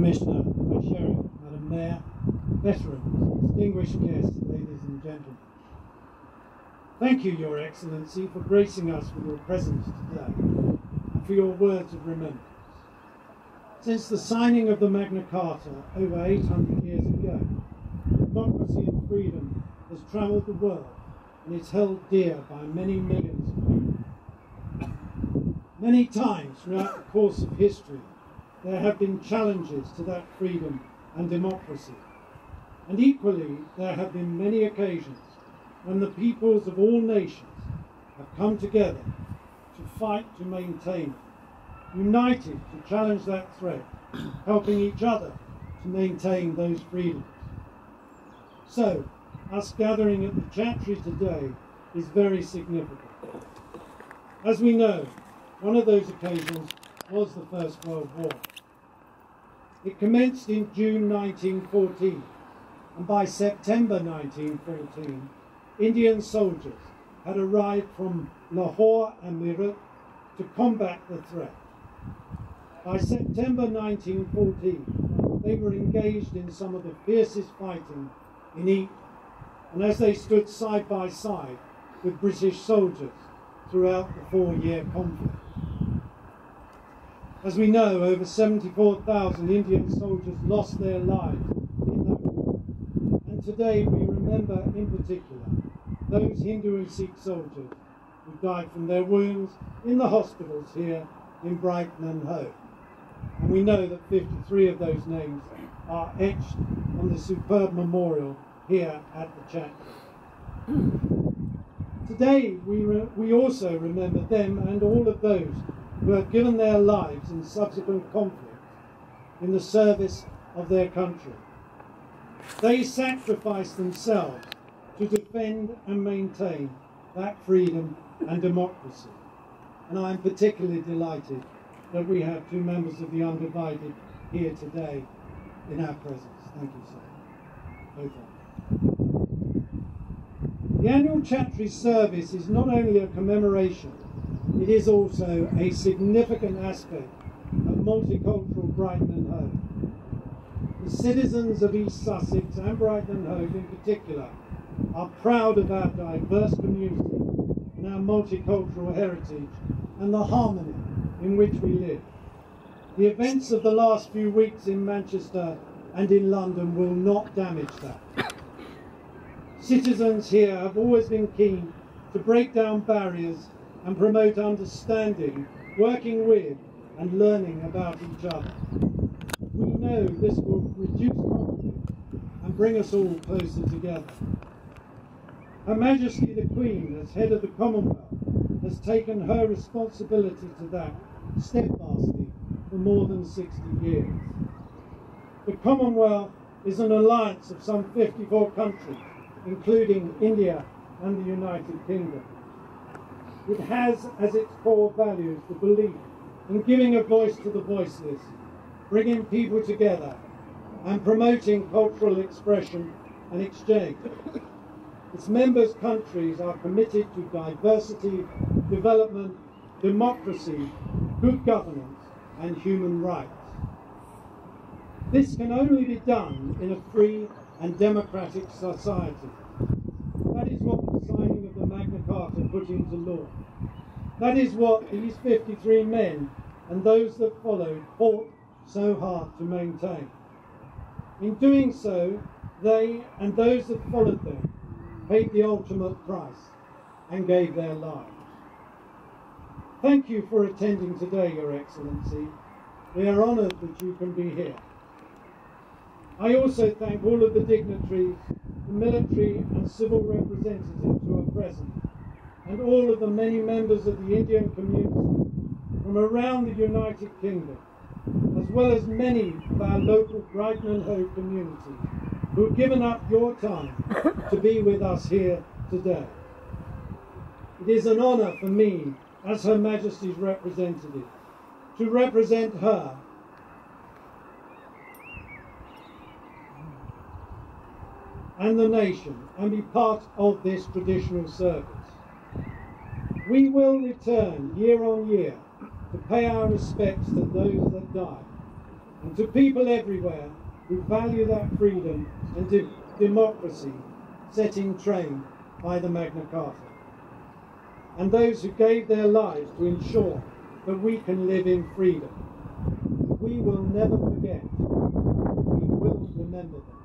Commissioner, my Sheriff, Madam Mayor, veterans, distinguished guests, ladies and gentlemen. Thank you, Your Excellency, for gracing us with your presence today and for your words of remembrance. Since the signing of the Magna Carta over 800 years ago, democracy and freedom has travelled the world and is held dear by many millions of people. Many times throughout the course of history, there have been challenges to that freedom and democracy. And equally, there have been many occasions when the peoples of all nations have come together to fight to maintain it, united to challenge that threat, helping each other to maintain those freedoms. So, us gathering at the Chattri today is very significant. As we know, one of those occasions was the First World War. It commenced in June 1914, and by September 1914, Indian soldiers had arrived from Lahore and Meerut to combat the threat. By September 1914, they were engaged in some of the fiercest fighting in Egypt, and as they stood side by side with British soldiers throughout the 4-year conflict. As we know, over 74,000 Indian soldiers lost their lives in that war, and today we remember in particular those Hindu and Sikh soldiers who died from their wounds in the hospitals here in Brighton and Hove. And we know that 53 of those names are etched on the superb memorial here at the Chattri. Today we also remember them and all of those who have given their lives in subsequent conflicts in the service of their country. They sacrificed themselves to defend and maintain that freedom and democracy. And I am particularly delighted that we have two members of the Undivided here today in our presence. Thank you, sir. Both of you. The annual Chattri Service is not only a commemoration, it is also a significant aspect of multicultural Brighton and Hove. The citizens of East Sussex and Brighton and Hove in particular are proud of our diverse community and our multicultural heritage and the harmony in which we live. The events of the last few weeks in Manchester and in London will not damage that. Citizens here have always been keen to break down barriers and promote understanding, working with and learning about each other. We know this will reduce conflict and bring us all closer together. Her Majesty the Queen, as head of the Commonwealth, has taken her responsibility to that steadfastly for more than 60 years. The Commonwealth is an alliance of some 54 countries, including India and the United Kingdom. It has as its core values the belief in giving a voice to the voiceless, bringing people together, and promoting cultural expression and exchange. Its members' countries are committed to diversity, development, democracy, good governance, and human rights. This can only be done in a free and democratic society. That is what the signing of the Magna Carta put into law. That is what these 53 men and those that followed fought so hard to maintain. In doing so, they and those that followed them paid the ultimate price and gave their lives. Thank you for attending today, Your Excellency. We are honoured that you can be here. I also thank all of the dignitaries, the military and civil representatives who are present, and all of the many members of the Indian community from around the United Kingdom, as well as many of our local Brighton and Hove communities who have given up your time to be with us here today. It is an honour for me, as Her Majesty's representative, to represent her and the nation and be part of this traditional service. We will return year on year to pay our respects to those that died, And to people everywhere who value that freedom and democracy set in train by the Magna Carta, and those who gave their lives to ensure that we can live in freedom, we will never forget. We will remember them.